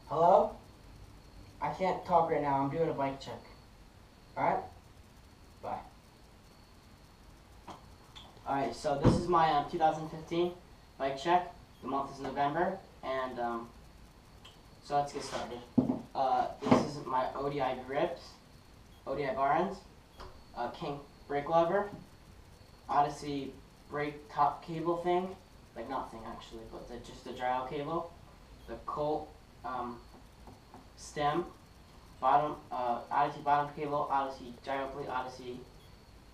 Hello? I can't talk right now. I'm doing a bike check. Alright? Bye. Alright, so this is my 2015 bike check. The month is November, and so let's get started. This is my ODI grips, ODI bar ends, King brake lever, Odyssey brake top cable thing, like not thing actually, but just the dry out cable, the Colt stem, bottom Odyssey bottom cable, Odyssey gyro plate, Odyssey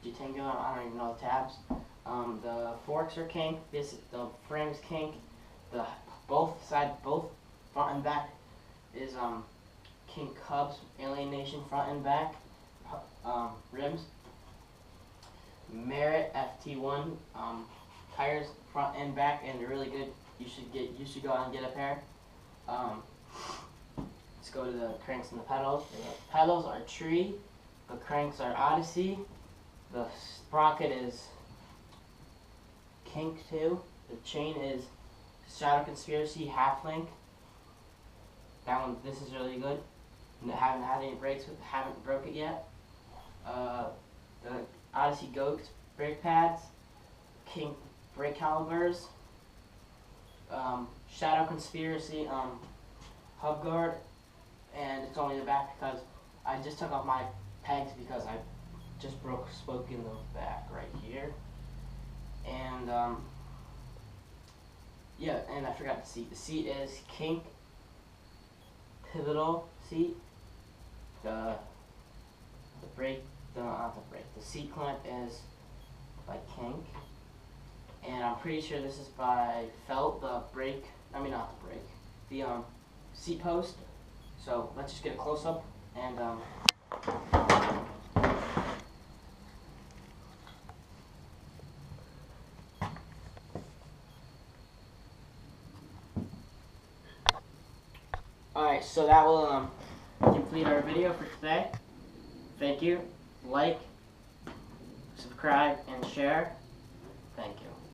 G-Tango, I don't even know the tabs. The forks are kink, the frame's kink, both front and back is King Cubs Alien Nation front and back rims. Merit FT1 tires front and back, and they're really good. You should go out and get a pair. Let's go to the cranks and the pedals. The pedals are Tree, the cranks are Odyssey, the sprocket is Kink 2, the chain is Shadow Conspiracy half link. This is really good. Haven't had any breaks with, haven't broke it yet. The Odyssey Goats brake pads, King brake calipers, Shadow Conspiracy hub guard, and it's only the back because I just took off my pegs because I just broke a spoke in the back right here. And yeah, and I forgot the seat. The seat is Kink pivotal seat. The seat clamp is by Kink, and I'm pretty sure this is by Felt. The seat post. So let's just get a close up and alright, so that will complete our video for today. Thank you. Like, subscribe, and share. Thank you.